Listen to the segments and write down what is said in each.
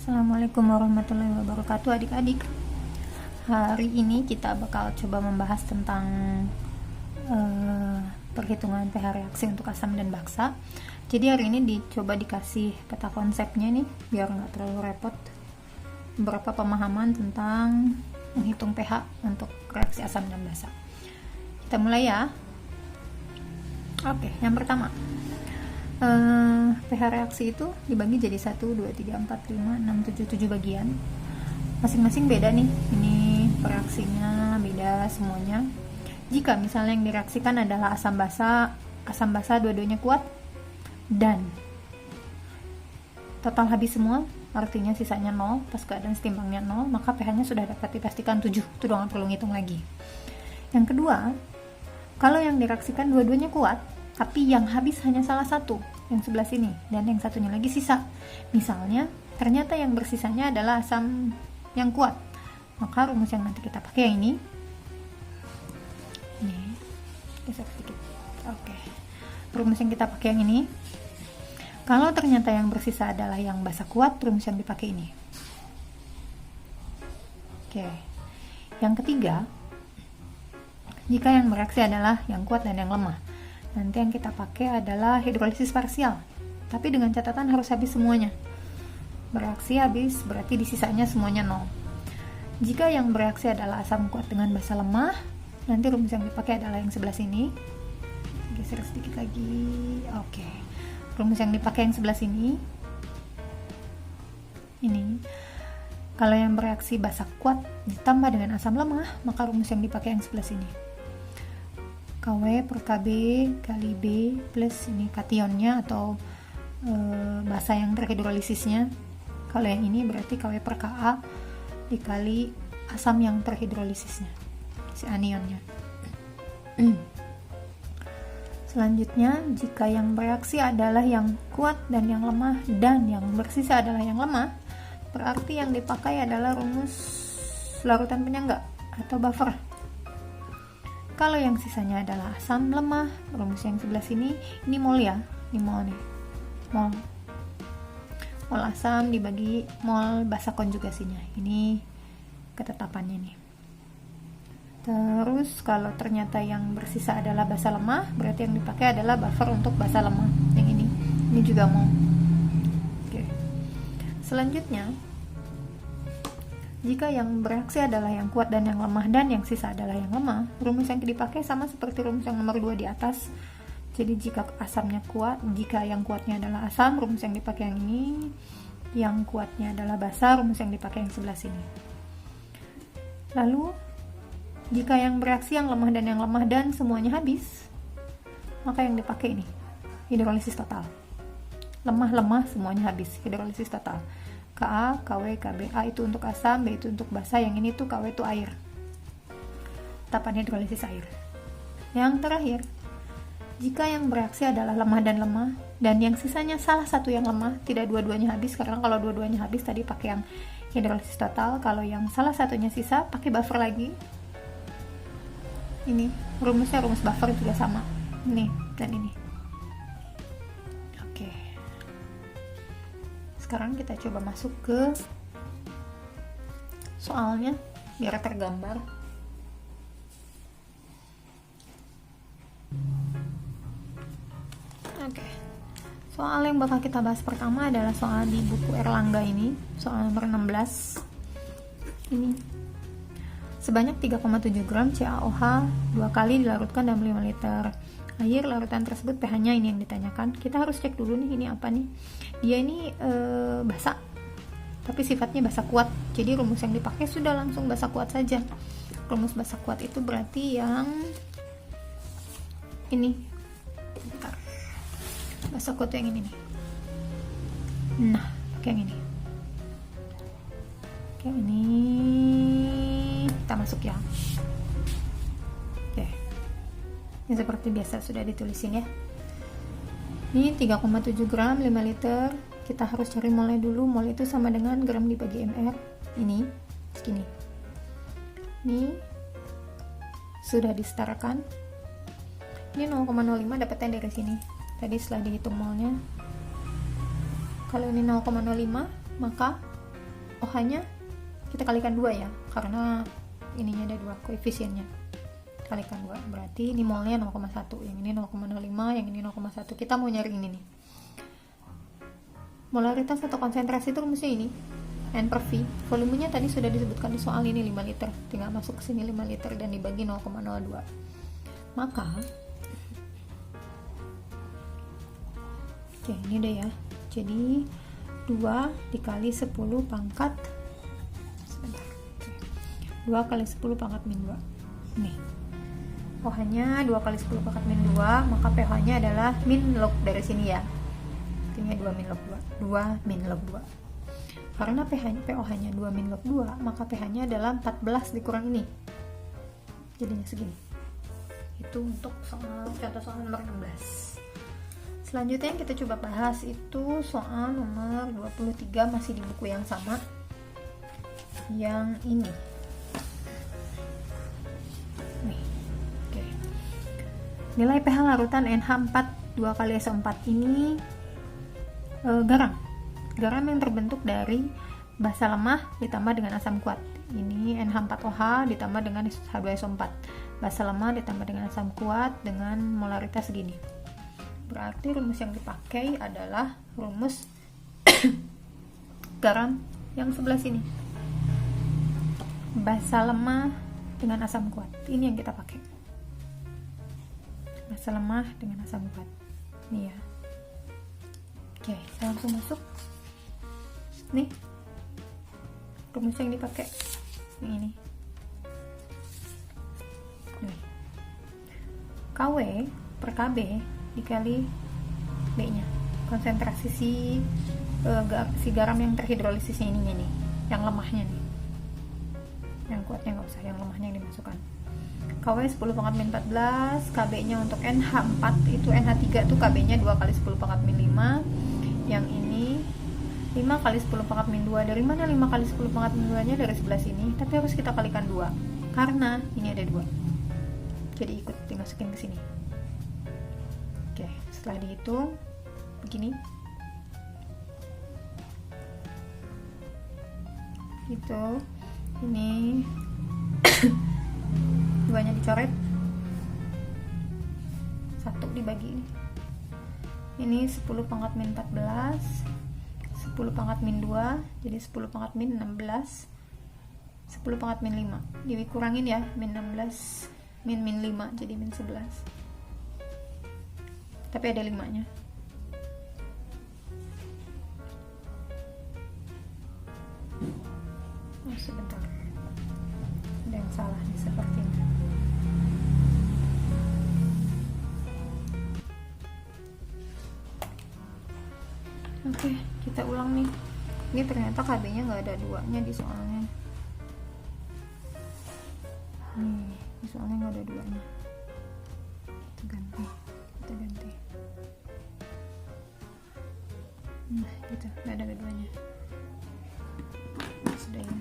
Assalamualaikum warahmatullahi wabarakatuh adik-adik. Hari ini kita bakal coba membahas tentang perhitungan pH reaksi untuk asam dan baksa. Jadi hari ini dicoba dikasih peta konsepnya nih, biar nggak terlalu repot. Beberapa pemahaman tentang menghitung pH untuk reaksi asam dan basa. Kita mulai ya. Oke, yang pertama, pH reaksi itu dibagi jadi 1, 2, 3, 4, 5, 6, 7, 7 bagian. Masing-masing beda nih, ini reaksinya beda semuanya. Jika misalnya yang direaksikan adalah asam basa dua-duanya kuat dan total habis semua, artinya sisanya 0, pas keadaan setimbangnya 0, maka pH-nya sudah dapat dipastikan 7, itu doang perlu ngitung lagi. Yang kedua, kalau yang direaksikan dua-duanya kuat, tapi yang habis hanya salah satu, yang sebelah sini, dan yang satunya lagi sisa. Misalnya, ternyata yang bersisanya adalah asam yang kuat, maka rumus yang nanti kita pakai yang ini geser sedikit. Oke. Rumus yang kita pakai yang ini, kalau ternyata yang bersisa adalah yang basa kuat, rumus yang dipakai ini. Oke. Yang ketiga, jika yang bereaksi adalah yang kuat dan yang lemah, nanti yang kita pakai adalah hidrolisis parsial, tapi dengan catatan harus habis semuanya. Bereaksi habis berarti di sisanya semuanya 0. Jika yang bereaksi adalah asam kuat dengan basa lemah, nanti rumus yang dipakai adalah yang sebelah sini. Geser sedikit lagi. Oke. Rumus yang dipakai yang sebelah sini. Ini. Kalau yang bereaksi basa kuat ditambah dengan asam lemah, maka rumus yang dipakai yang sebelah sini. KW per KB kali B plus ini kationnya atau basa yang terhidrolisisnya. Kalau yang ini berarti KW per Ka dikali asam yang terhidrolisisnya, si anionnya. Selanjutnya, jika yang bereaksi adalah yang kuat dan yang lemah, dan yang bersisa adalah yang lemah, berarti yang dipakai adalah rumus larutan penyangga atau buffer. Kalau yang sisanya adalah asam lemah, rumus yang sebelah sini, ini mol ya, ini mol nih, mol asam dibagi mol basa konjugasinya, ini ketetapannya nih. Terus kalau ternyata yang bersisa adalah basa lemah, berarti yang dipakai adalah buffer untuk basa lemah, yang ini juga mol. Oke. Selanjutnya, jika yang bereaksi adalah yang kuat dan yang lemah dan yang sisa adalah yang lemah, rumus yang dipakai sama seperti rumus yang nomor 2 di atas. Jadi jika asamnya kuat, jika yang kuatnya adalah asam, rumus yang dipakai yang ini. Yang kuatnya adalah basa, rumus yang dipakai yang sebelah sini. Lalu, jika yang bereaksi yang lemah dan semuanya habis, maka yang dipakai ini, hidrolisis total. Lemah semuanya habis, hidrolisis total. Ka, KW, KB, A itu untuk asam, B itu untuk basa, yang ini tuh KW itu air. Tahapan hidrolisis air. Yang terakhir, jika yang bereaksi adalah lemah, dan yang sisanya salah satu yang lemah, tidak dua-duanya habis, karena kalau dua-duanya habis tadi pakai yang hidrolisis total, kalau yang salah satunya sisa, pakai buffer lagi. Ini, rumusnya rumus buffer juga sama. Ini, dan ini. Sekarang kita coba masuk ke soalnya biar tergambar. Oke. Soal yang bakal kita bahas pertama adalah soal di buku Erlangga ini, soal nomor 16. Ini. Sebanyak 3,7 gram CaOH 2 kali dilarutkan dalam 5 liter air. Larutan tersebut pH-nya ini yang ditanyakan. Kita harus cek dulu nih, ini apa nih? Dia ini basa, tapi sifatnya basa kuat. Jadi rumus yang dipakai sudah langsung basa kuat saja. Rumus basa kuat itu berarti yang ini. Bentar. Basa kuat yang ini nih. Nah, kayak yang ini. Kayak ini. Kita masuk ya. Oke. Ini seperti biasa sudah ditulisin ya. Ini 3,7 gram 5 liter. Kita harus cari molnya dulu. Mol itu sama dengan gram dibagi mr. Ini segini. Ini sudah disetarakan. Ini 0,05 dapatnya dari sini. Tadi setelah dihitung molnya. Kalau ini 0,05, maka OH-nya kita kalikan 2 ya, karena ininya ada 2 koefisiennya. Kalikan 2, berarti ini molnya 0,1, yang ini 0,05, yang ini 0,1. Kita mau nyari ini nih. Molaritas atau konsentrasi itu rumusnya ini, N per V. Volumenya tadi sudah disebutkan di soal ini 5 liter. Tinggal masuk ke sini 5 liter dan dibagi 0,02. Maka oke, ini deh ya. Jadi 2 dikali 10 pangkat 2 kali 10 pangkat min 2. Nih. OH-nya 2 kali 10 pangkat min 2, maka pH-nya adalah min log dari sini ya. Artinya 2 min log 2. 2 min log 2. Karena pH-nya 2 min log 2, maka pH-nya adalah 14 dikurang ini. Jadinya segini. Itu untuk contoh soal nomor 16. Selanjutnya yang kita coba bahas itu soal nomor 23, masih di buku yang sama. Yang ini. Nilai pH larutan NH4 2 kali SO4 ini garam yang terbentuk dari basa lemah ditambah dengan asam kuat. Ini NH4OH ditambah dengan H2SO4. Basa lemah ditambah dengan asam kuat dengan molaritas segini. Berarti rumus yang dipakai adalah rumus garam yang sebelah sini. Basa lemah dengan asam kuat. Ini yang kita pakai. Basa lemah dengan asam kuat. Nih ya. Oke, kita langsung masuk. Nih. Rumus yang dipakai. Ini. Nih. KW per KB dikali B-nya. Konsentrasi si garam yang terhidrolisisnya ininya nih. Yang lemahnya nih. Yang kuatnya nggak usah, yang lemahnya yang dimasukkan. KW 10 pangkat min 14, KB-nya untuk NH4 itu NH3 tuh KB-nya 2 kali 10 pangkat min 5. Yang ini 5 kali 10 pangkat min 2. Dari mana 5 kali 10 pangkat min 2 nya? Dari sebelah sini, tapi harus kita kalikan 2 karena ini ada 2. Jadi ikut dimasukin ke sini. Oke, setelah dihitung begini. Itu ini 2-nya dicoret, 1 dibagi ini 10 pangkat min 14, 10 pangkat min 2, jadi 10 pangkat min 16, 10 pangkat min 5 dikurangin ya, min 16 min 5 jadi min 11, tapi ada 5 nya. Sebentar, ada yang salah nih sepertinya. Oke, kita ulang nih. Ini ternyata KB-nya nggak ada 2-nya di soalnya. Nih, di soalnya nggak ada 2-nya. Kita ganti. Nah, gitu, nggak ada keduanya. Sudah ya.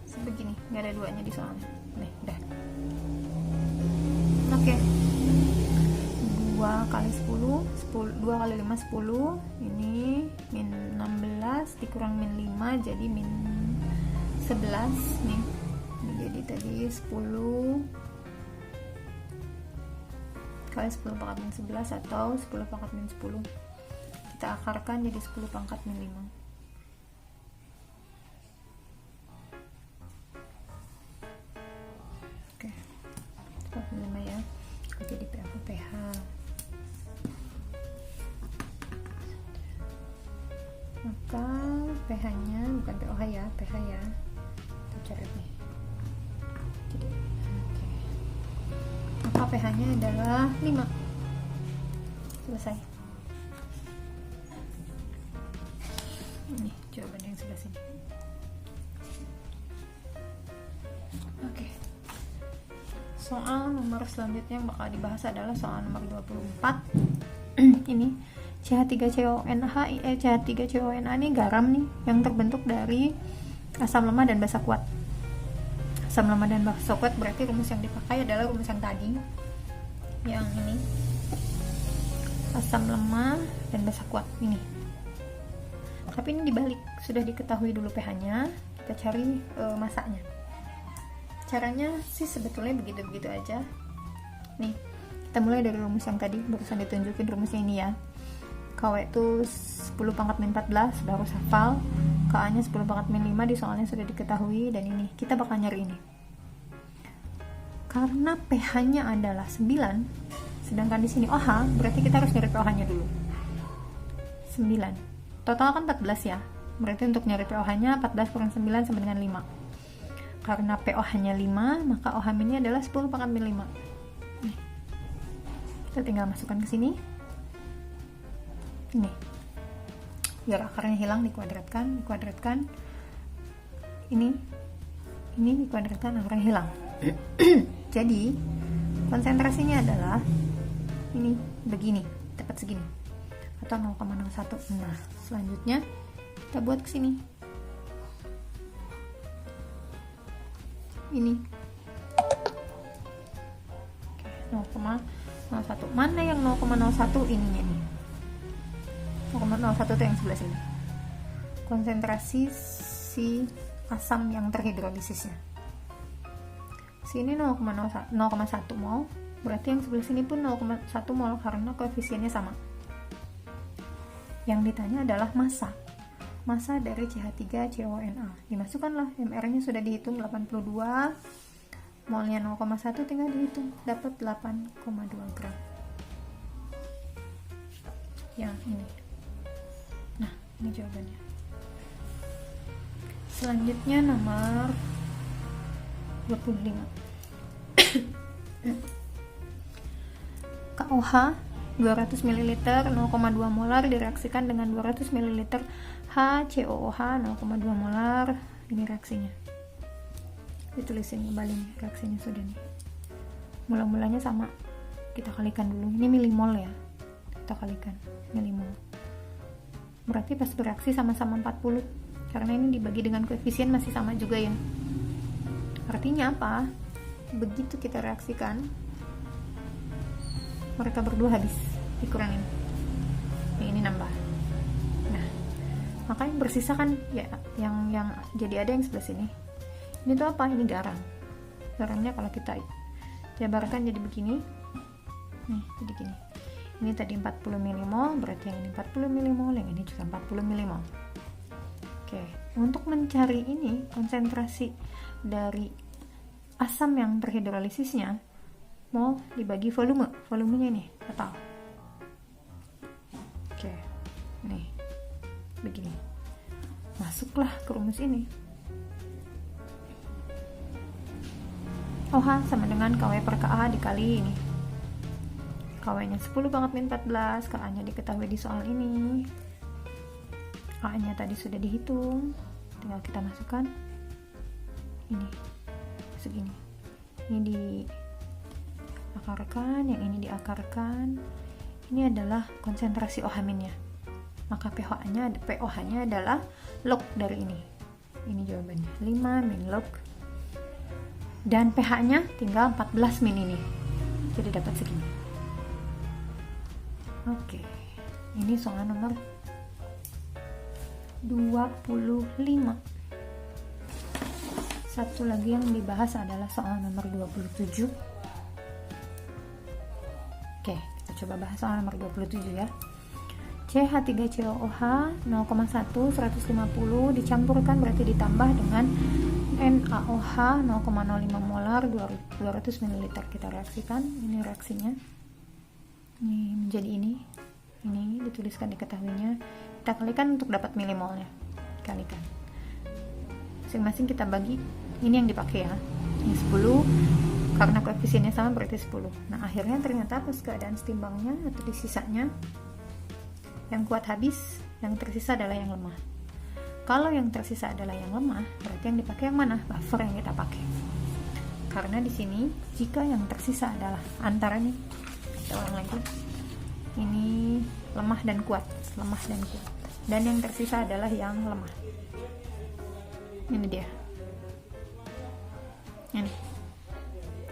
Sebegini, nggak ada 2-nya di soalnya. Nih, udah. Oke. 2 kali 10, 2 kali 5 10, ini min 16 dikurang min 5 jadi min 11 nih. Jadi tadi 10 kali 10 pangkat min 11 atau 10 pangkat min 10. Kita akarkan jadi 10 pangkat min 5. Oke. 10 min 5 ya. Jadi pH. Maka pH-nya bukan pOH ya, pH ya. Kita coret nih. Jadi, oke. Maka pH-nya adalah 5. Selesai. Ini jawabannya yang sebelah sini. Oke. Soal nomor selanjutnya yang bakal dibahas adalah soal nomor 24. Ini CH3CONA ini garam nih yang terbentuk dari asam lemah dan basa kuat. Asam lemah dan basa kuat berarti rumus yang dipakai adalah rumus yang tadi, yang ini. asam lemah, dan basa kuat ini. Tapi ini dibalik, sudah diketahui dulu pH-nya, kita cari masaknya. Caranya sih sebetulnya begitu-begitu aja. Nih, kita mulai dari rumus yang tadi, barusan ditunjukin rumusnya ini ya. KW itu 10 pangkat min 14, baru hafal. KA nya 10 pangkat min 5, di soalnya sudah diketahui. Dan ini, kita bakal nyari ini. Karena pH-nya adalah 9, sedangkan di sini OH, berarti kita harus nyari pH-nya dulu. 9. Total kan 14 ya. Berarti untuk nyari pH-nya 14 kurang 9 sama dengan 5. Karena pH-nya 5, maka OH minnya adalah 10 pangkat min 5. Nih. Kita tinggal masukkan ke sini. Ini. Biar akarnya hilang, dikuadratkan. Ini dikuadratkan, akarnya hilang. Jadi konsentrasinya adalah ini begini, tepat segini atau 0,01. Nah, selanjutnya kita buat ke sini. Ini 0,01. Mana yang 0,01 ininya nih? 0,01 itu yang sebelah sini. Konsentrasi si asam yang terhidrolisisnya. Sini 0,1 mol, berarti yang sebelah sini pun 0,1 mol karena koefisiennya sama. Yang ditanya adalah massa dari CH3CONA. Dimasukkanlah, MR-nya sudah dihitung 82, molnya 0,1 tinggal dihitung, dapat 8,2 gram. Yang ini. Nah, ini jawabannya. Selanjutnya nomor 25. KOH 200 ml 0,2 molar direaksikan dengan 200 ml HCOOH 0,2 molar. Ini reaksinya. Ditulisin kembali nih, reaksinya sudah nih. Mula-mulanya sama. Kita kalikan dulu. Ini milimol ya. Kita kalikan milimol. Berarti pas bereaksi sama-sama 40. Karena ini dibagi dengan koefisien masih sama juga ya. Artinya apa? Begitu kita reaksikan, mereka berdua habis, dikurangin. Ini nambah. Nah, maka yang bersisa kan ya, yang jadi ada yang sebelah sini. Ini tuh apa? Ini garam. Garamnya kalau kita jabarkan jadi begini. Nih, jadi gini. Ini tadi 40 mmol, berarti yang ini 40 mmol, yang ini juga 40 mmol. Oke, untuk mencari ini konsentrasi dari asam yang terhidrolisisnya mau dibagi volumenya ini total. Oke, nih begini, masuklah ke rumus ini. OH sama dengan KW per KA dikali ini. KW nya 10 pangkat min 14, KA nya diketahui di soal ini, KA nya tadi sudah dihitung, tinggal kita masukkan ini segini. Ini diakarkan, yang ini diakarkan. Ini adalah konsentrasi OH-nya. Maka pOH-nya adalah log dari ini. Ini jawabannya 5 min log. Dan pH-nya tinggal 14 min ini. Jadi dapat segini. Oke. Ini soal nomor 25. Satu lagi yang dibahas adalah soal nomor 27. Oke, kita coba bahas soal nomor 27 ya. CH3COOH 0,1 150 dicampurkan berarti ditambah dengan NaOH 0,05 molar 200 ml. Kita reaksikan, ini reaksinya. Ini menjadi ini. Ini dituliskan diketahuinya. Kita kalikan untuk dapat milimolnya. Kalikan. Masing-masing kita bagi. Ini yang dipakai ya. Ini 10 karena koefisiennya sama berarti 10. Nah, akhirnya ternyata pas keadaan setimbangnya atau di sisanya yang kuat habis, yang tersisa adalah yang lemah. Kalau yang tersisa adalah yang lemah, berarti yang dipakai yang mana? Buffer yang kita pakai. Karena di sini jika yang tersisa adalah antara nih, kita ulang lagi. Ini lemah dan kuat, dan yang tersisa adalah yang lemah. Ini dia. Ini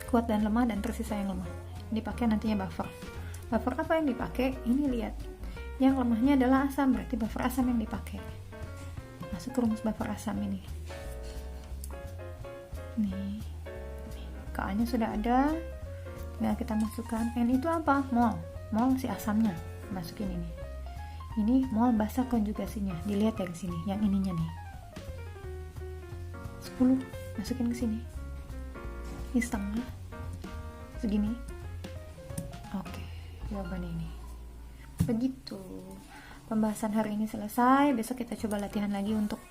kuat dan lemah dan tersisa yang lemah. Ini dipakai nantinya buffer. Buffer apa yang dipakai? Ini lihat, yang lemahnya adalah asam, berarti buffer asam yang dipakai. Masuk ke rumus buffer asam ini. Nih, Ka-nya sudah ada. Nah, kita masukkan. N itu apa? Mol. Mol si asamnya. Masukin ini. Ini mol basa konjugasinya. Dilihat ya ke sini, yang ininya nih. 10. Masukin ke sini. Ini setengah. Segini. Oke, jawabannya ini. Begitu. Pembahasan hari ini selesai. Besok kita coba latihan lagi untuk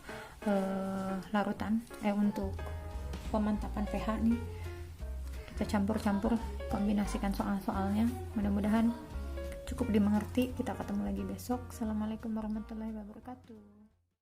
larutan. Untuk pemantapan pH nih. Kita campur-campur, kombinasikan soal-soalnya. Mudah-mudahan cukup dimengerti. Kita ketemu lagi besok. Assalamualaikum warahmatullahi wabarakatuh.